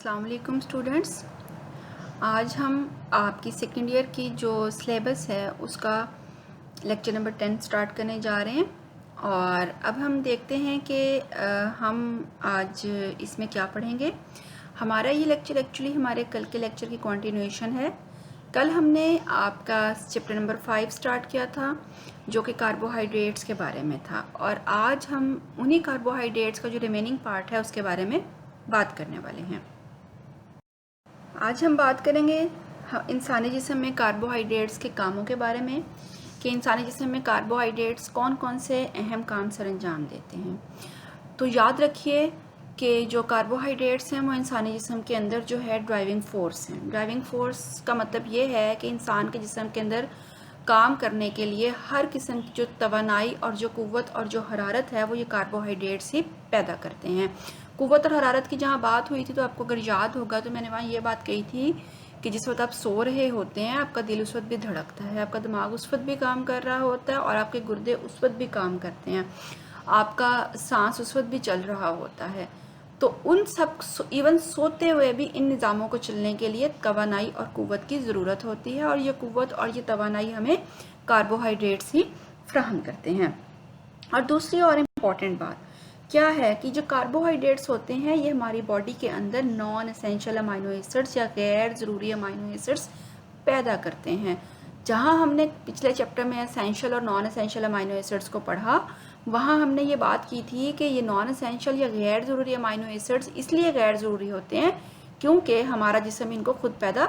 अस्सलाम वालेकुम स्टूडेंट्स। आज हम आपकी सेकेंड ईयर की जो सिलेबस है उसका लेक्चर नंबर 10 स्टार्ट करने जा रहे हैं। और अब हम देखते हैं कि हम आज इसमें क्या पढ़ेंगे। हमारा ये लेक्चर एक्चुअली हमारे कल के लेक्चर की कंटिन्यूएशन है। कल हमने आपका चैप्टर नंबर 5 स्टार्ट किया था जो कि कार्बोहाइड्रेट्स के बारे में था, और आज हम उन्हीं कार्बोहाइड्रेट्स का जो रिमेनिंग पार्ट है उसके बारे में बात करने वाले हैं। आज हम बात करेंगे इंसानी जिस्म में कार्बोहाइड्रेट्स के कामों के बारे में कि इंसानी जिस्म में कार्बोहाइड्रेट्स कौन कौन से अहम काम सरअंजाम देते हैं। तो याद रखिए कि जो कार्बोहाइड्रेट्स हैं वो इंसानी जिस्म के अंदर जो है ड्राइविंग फोर्स हैं। ड्राइविंग फोर्स का मतलब ये है कि इंसान के जिस्म के अंदर काम करने के लिए हर किस्म की जो तवानाई और जो क़ुव्वत और जो हरारत है वो ये कार्बोहाइड्रेट्स ही पैदा करते हैं। क़ुव्वत और हरारत की जहाँ बात हुई थी तो आपको अगर याद होगा तो मैंने वहाँ ये बात कही थी कि जिस वक्त आप सो रहे होते हैं आपका दिल उस वक्त भी धड़कता है, आपका दिमाग उस वक्त भी काम कर रहा होता है और आपके गुर्दे उस वक्त भी काम करते हैं, आपका सांस उस वक्त भी चल रहा होता है। तो उन सब इवन सोते हुए भी इन निज़ामों को चलने के लिए तवानाई और क़ुव्वत की ज़रूरत होती है, और ये क़ुव्वत और ये तवानाई हमें कार्बोहाइड्रेट्स ही फ्राहम करते हैं। और दूसरी और इम्पॉर्टेंट बात क्या है कि जो कार्बोहाइड्रेट्स होते हैं ये हमारी बॉडी के अंदर नॉन एसेंशियल अमाइनो एसिड्स या गैर ज़रूरी अमाइनो एसिड्स पैदा करते हैं। जहाँ हमने पिछले चैप्टर में एसेंशियल और नॉन एसेंशियल अमाइनो एसिड्स को पढ़ा, वहाँ हमने ये बात की थी कि ये नॉन एसेंशियल या गैर ज़रूरी अमाइनो एसिड्स इसलिए गैर ज़रूरी होते हैं क्योंकि हमारा जिस्म इनको खुद पैदा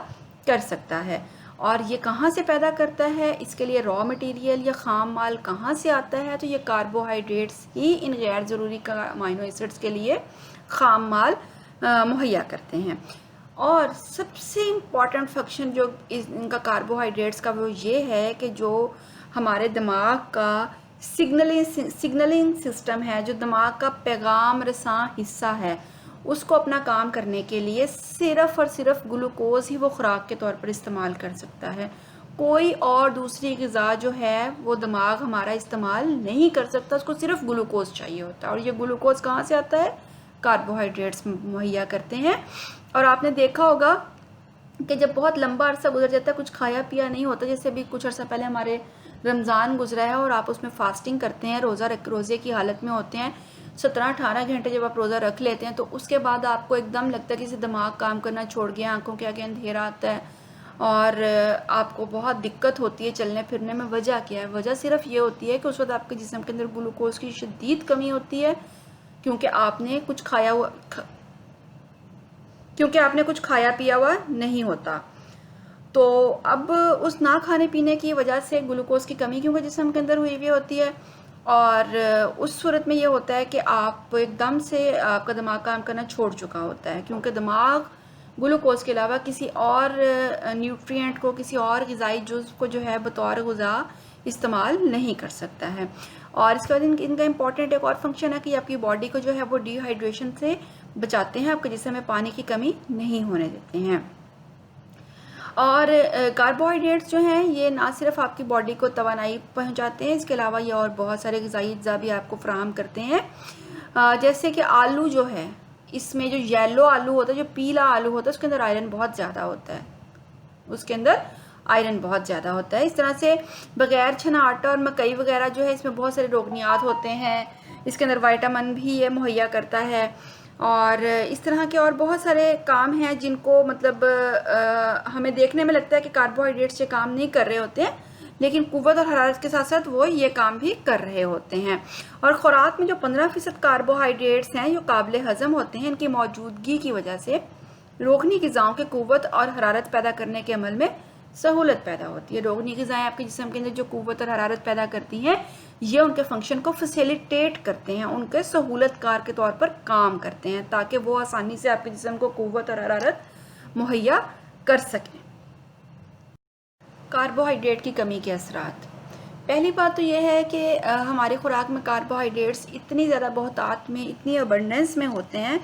कर सकता है। और ये कहाँ से पैदा करता है, इसके लिए रॉ मटेरियल या ख़ाम माल कहाँ से आता है, तो ये कार्बोहाइड्रेट्स ही इन गैर ज़रूरी अमाइनो एसिड्स के लिए ख़ाम माल मुहैया करते हैं। और सबसे इम्पॉर्टेंट फंक्शन जो इनका कार्बोहाइड्रेट्स का वो ये है कि जो हमारे दिमाग का सिग्नलिंग सिस्टम है, जो दिमाग का पैगाम रसां हिस्सा है, उसको अपना काम करने के लिए सिर्फ़ और सिर्फ ग्लूकोज ही वो खुराक के तौर पर इस्तेमाल कर सकता है। कोई और दूसरी ग़िज़ा जो है वो दिमाग हमारा इस्तेमाल नहीं कर सकता, उसको सिर्फ ग्लूकोज चाहिए होता है। और ये ग्लूकोज कहाँ से आता है, कार्बोहाइड्रेट्स मुहैया करते हैं। और आपने देखा होगा कि जब बहुत लंबा अरसा गुजर जाता है, कुछ खाया पिया नहीं होता, जैसे अभी कुछ अर्सा पहले हमारे रमज़ान गुजरा है और आप उसमें फास्टिंग करते हैं, रोज़े की हालत में होते हैं, 17-18 घंटे जब आप रोज़ा रख लेते हैं तो उसके बाद आपको एकदम लगता है कि दिमाग काम करना छोड़ गया, आंखों के आगे अंधेरा आता है और आपको बहुत दिक्कत होती है चलने फिरने में। वजह क्या है? वजह सिर्फ ये होती है कि उस वक्त आपके जिस्म के अंदर ग्लूकोज की शदीद कमी होती है क्योंकि आपने कुछ खाया पिया हुआ नहीं होता। तो अब उस ना खाने पीने की वजह से ग्लूकोज की कमी क्योंकि जिस्म के अंदर हुई हुई होती है, और उस सूरत में ये होता है कि आप एकदम से आपका दिमाग काम करना छोड़ चुका होता है क्योंकि दिमाग ग्लूकोज के अलावा किसी और न्यूट्रिएंट को, किसी और ग़िज़ाई जुज़्व को जो है बतौर ग़िज़ा इस्तेमाल नहीं कर सकता है। और इसके बाद इनका इम्पॉर्टेंट एक और फंक्शन है कि आपकी बॉडी को जो है वो डिहाइड्रेशन से बचाते हैं, आपके जिस्म में पानी की कमी नहीं होने देते हैं। और कार्बोहाइड्रेट्स जो हैं ये ना सिर्फ आपकी बॉडी को तवानाई पहुंचाते हैं, इसके अलावा ये और बहुत सारे ग़िज़ाई अज्जा भी आपको फराहम करते हैं। जैसे कि आलू जो है, इसमें जो येलो आलू होता है, जो पीला आलू होता है, उसके अंदर आयरन बहुत ज़्यादा होता है, इस तरह से बग़ैर छना आटा और मकई वगैरह जो है इसमें बहुत सारे रोगनियात होते हैं, इसके अंदर विटामिन भी ये मुहैया करता है। और इस तरह के और बहुत सारे काम हैं जिनको मतलब हमें देखने में लगता है कि कार्बोहाइड्रेट्स ये काम नहीं कर रहे होते हैं, लेकिन क़ुव्वत और हरारत के साथ साथ वो ये काम भी कर रहे होते हैं। और ख़ुराक में जो 15% कार्बोहाइड्रेट्स हैं जो काबिल हज़म होते हैं, इनकी मौजूदगी की वजह से रोगनी ग़िज़ाओं के क़ुव्वत और हरारत पैदा करने के अमल में सहूलत पैदा होती है। रोगनी ग़िज़ाएँ आपके जिस्म के अंदर जो क़ुव्वत और हरारत पैदा करती हैं ये उनके फंक्शन को फैसिलिटेट करते हैं, उनके सहूलतकार के तौर पर काम करते हैं ताकि वो आसानी से आपके जिस्म को क़ुव्वत और हरारत मुहैया कर सकें। कार्बोहाइड्रेट की कमी के असरात। पहली बात तो यह है कि हमारी खुराक में कार्बोहाइड्रेट्स इतनी ज़्यादा बहुतात में, इतनी अबंडेंस में होते हैं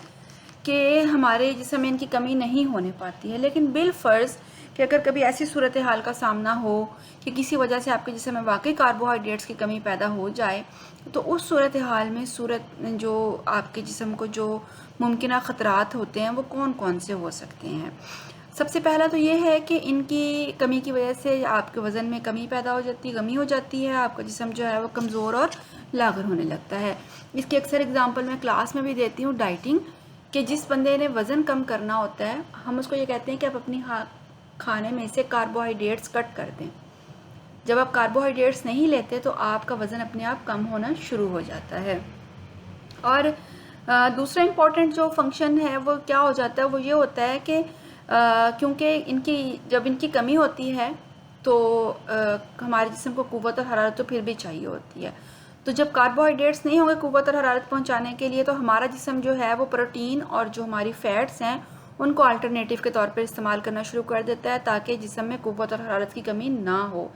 कि हमारे जिस्म में इनकी कमी नहीं होने पाती है। लेकिन बिलफ़र्ज़ कि अगर कभी ऐसी सूरत हाल का सामना हो कि किसी वजह से आपके जिस्म में वाकई कार्बोहाइड्रेट्स की कमी पैदा हो जाए, तो उस सूरत हाल में जो आपके जिस्म को जो मुमकिन ख़तरात होते हैं वो कौन कौन से हो सकते हैं। सबसे पहला तो ये है कि इनकी कमी की वजह से आपके वज़न में कमी पैदा हो जाती है, कमी हो जाती है, आपका जिस्म जो है वो कमज़ोर और लागर होने लगता है। इसकी अक्सर एग्जांपल मैं क्लास में भी देती हूँ, डाइटिंग, कि जिस बंदे ने वज़न कम करना होता है, हम उसको ये कहते हैं कि आप अपनी खाने में से कार्बोहाइड्रेट्स कट कर दें। जब आप कार्बोहाइड्रेट्स नहीं लेते तो आपका वज़न अपने आप कम होना शुरू हो जाता है। और दूसरा इम्पॉर्टेंट जो फंक्शन है वो क्या हो जाता है, वो ये होता है कि क्योंकि जब इनकी कमी होती है तो हमारे जिस्म को क़ुव्वत और हरारत तो फिर भी चाहिए होती है। तो जब कार्बोहाइड्रेट्स नहीं होंगे क़ुव्वत और हरारत पहुंचाने के लिए, तो हमारा जिस्म जो है वो प्रोटीन और जो हमारी फ़ैट्स हैं उनको अल्टरनेटिव के तौर पर इस्तेमाल करना शुरू कर देता है, ताकि जिस्म में क़ुव्वत और हरारत की कमी ना हो।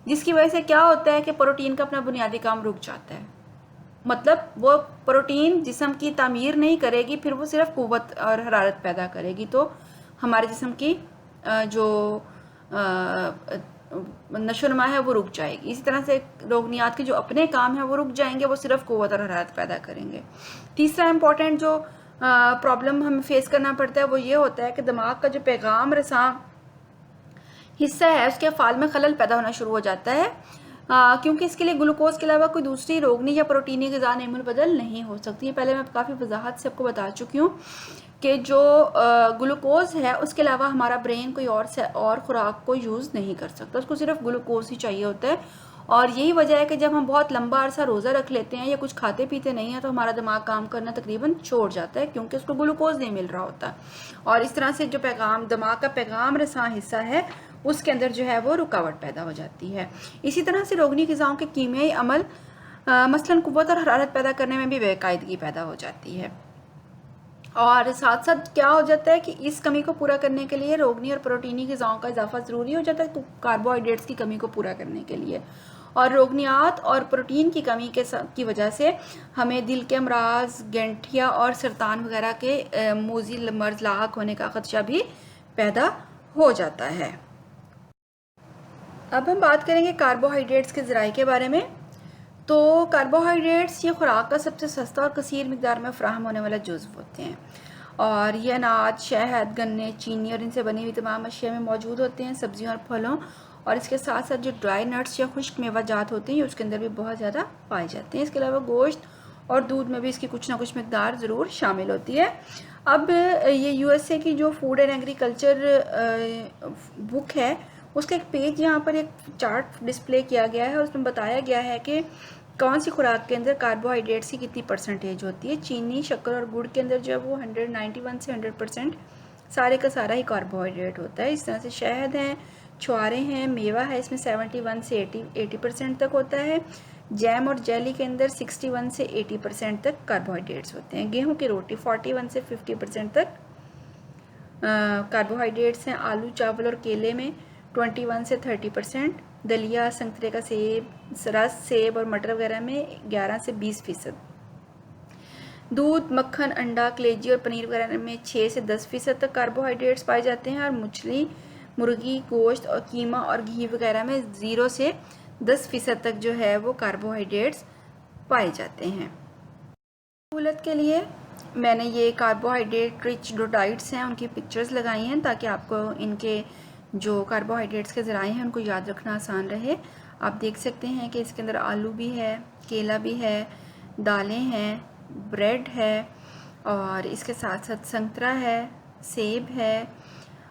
जिसकी वजह से क्या होता है कि प्रोटीन का अपना बुनियादी काम रुक जाता है। मतलब वो प्रोटीन जिस्म की तामीर नहीं करेगी, फिर वो सिर्फ क़ुव्वत और हरारत पैदा करेगी, तो हमारे जिस्म की जो नशोनुमा है वो रुक जाएगी। इसी तरह से रोगनियात के जो अपने काम हैं वो रुक जाएंगे, वो सिर्फ क़ुव्वत और हरारत पैदा करेंगे। तीसरा इम्पॉर्टेंट जो प्रॉब्लम हमें फेस करना पड़ता है वो ये होता है कि दिमाग का जो पैगाम रसां हिस्सा है उसके अफ़ाल में खलल पैदा होना शुरू हो जाता है, क्योंकि इसके लिए ग्लूकोज के अलावा कोई दूसरी रोगनी या प्रोटीनी ग़िज़ा नेमुल बदल नहीं हो सकती है। पहले मैं काफ़ी वजाहत से आपको बता चुकी हूँ कि जो ग्लूकोज है उसके अलावा हमारा ब्रेन कोई और खुराक को यूज़ नहीं कर सकता, उसको सिर्फ ग्लूकोज ही चाहिए होता है। और यही वजह है कि जब हम बहुत लंबा अरसा रोज़ा रख लेते हैं या कुछ खाते पीते नहीं हैं तो हमारा दिमाग काम करना तकरीबन छोड़ जाता है, क्योंकि उसको ग्लूकोज नहीं मिल रहा होता। और इस तरह से जो दिमाग का पैगाम रसां हिस्सा है उसके अंदर जो है वो रुकावट पैदा हो जाती है। इसी तरह से रोगनी ग़िज़ाओं के कीमियाई अमल मसलन क़ुव्वत और हरारत पैदा करने में भी बेकायदगी पैदा हो जाती है। और साथ साथ क्या हो जाता है कि इस कमी को पूरा करने के लिए रोगनी और प्रोटीनी ग़िज़ाओं का इजाफा ज़रूरी हो जाता है कार्बोहाइड्रेट्स की कमी को पूरा करने के लिए। और रोगनियात और प्रोटीन की कमी की वजह से हमें दिल के अमराज, गठिया और सरतान वगैरह के मूज़ी मर्ज़ लाहक होने का ख़दशा भी पैदा हो जाता है। अब हम बात करेंगे कार्बोहाइड्रेट्स के ज़राए के बारे में। तो कार्बोहाइड्रेट्स ये खुराक का सबसे सस्ता और कसीर मिकदार में फ़राहम होने वाला जुज़्व होते हैं, और ये अनाज, शहद, गन्ने, चीनी और इनसे बनी हुई तमाम अशिया में मौजूद होते हैं, सब्जियों और फलों, और इसके साथ साथ जो ड्राई नट्स या खुश्क मेवाजात होते हैं उसके अंदर भी बहुत ज़्यादा पाए जाते हैं। इसके अलावा गोश्त और दूध में भी इसकी कुछ ना कुछ मिकदार ज़रूर शामिल होती है। अब ये USA की जो फूड एंड एग्रीकल्चर बुक है उसका एक पेज यहाँ पर एक चार्ट डिस्प्ले किया गया है, उसमें बताया गया है कि कौन सी खुराक के अंदर कार्बोहाइड्रेट्स की कितनी परसेंटेज होती है। चीनी, शक्कर और गुड़ के अंदर जो है वो 191 से 100% सारे का सारा ही कार्बोहाइड्रेट होता है। इस तरह से शहद हैं, छुआरे हैं, मेवा है, इसमें 71 से 80% तक होता है। जैम और जेली के अंदर 61 से 80% तक कार्बोहाइड्रेट्स होते हैं। गेहूँ की रोटी 41 से 50% तक कार्बोहाइड्रेट्स हैं। आलू, चावल और केले में 21 से 30%, दलिया, संतरे का रस, सेब और मटर वगैरह में 11 से 20%, दूध, मक्खन, अंडा, कलेजी और पनीर वगैरह में 6 से 10% तक कार्बोहाइड्रेट्स पाए जाते हैं, और मछली, मुर्गी, गोश्त और कीमा और घी वगैरह में 0 से 10% तक जो है वो कार्बोहाइड्रेट्स पाए जाते हैं। सहूलत के लिए मैंने ये कार्बोहाइड्रेट रिच जो डाइट्स हैं उनकी पिक्चर्स लगाई हैं, ताकि आपको इनके जो कार्बोहाइड्रेट्स के ज़राए हैं उनको याद रखना आसान रहे। आप देख सकते हैं कि इसके अंदर आलू भी है, केला भी है, दालें हैं, ब्रेड है, और इसके साथ साथ संतरा है, सेब है,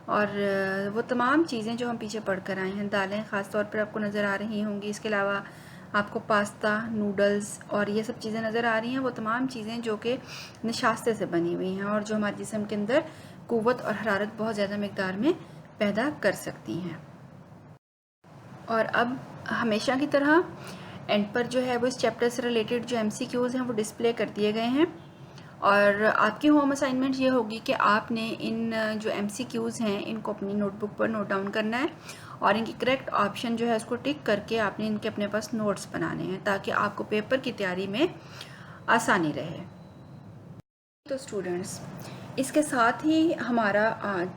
और वो तमाम चीज़ें जो हम पीछे पढ़ कर आए हैं। दालें ख़ास तौर पर आपको नज़र आ रही होंगी। इसके अलावा आपको पास्ता, नूडल्स और ये सब चीज़ें नज़र आ रही हैं। वो तमाम चीज़ें जो कि नशास्ते से बनी हुई हैं और जो हमारे जिस्म के अंदर क़ुव्वत और हरारत बहुत ज़्यादा मिकदार में पैदा कर सकती हैं। और अब हमेशा की तरह एंड पर जो है वो इस चैप्टर से रिलेटेड जो MCQs हैं वो डिस्प्ले कर दिए गए हैं, और आपकी होम असाइनमेंट ये होगी कि आपने इन जो MCQs हैं इनको अपनी नोटबुक पर नोट डाउन करना है, और इनकी करेक्ट ऑप्शन जो है उसको टिक करके आपने इनके अपने पास नोट्स बनाने हैं, ताकि आपको पेपर की तैयारी में आसानी रहे। तो स्टूडेंट्स, इसके साथ ही हमारा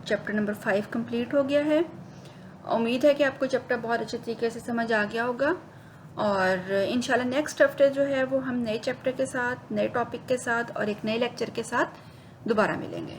चैप्टर नंबर 5 कंप्लीट हो गया है। उम्मीद है कि आपको चैप्टर बहुत अच्छे तरीके से समझ आ गया होगा और इंशाल्लाह नेक्स्ट हफ्ते जो है वो हम नए चैप्टर के साथ, नए टॉपिक के साथ और एक नए लेक्चर के साथ दोबारा मिलेंगे।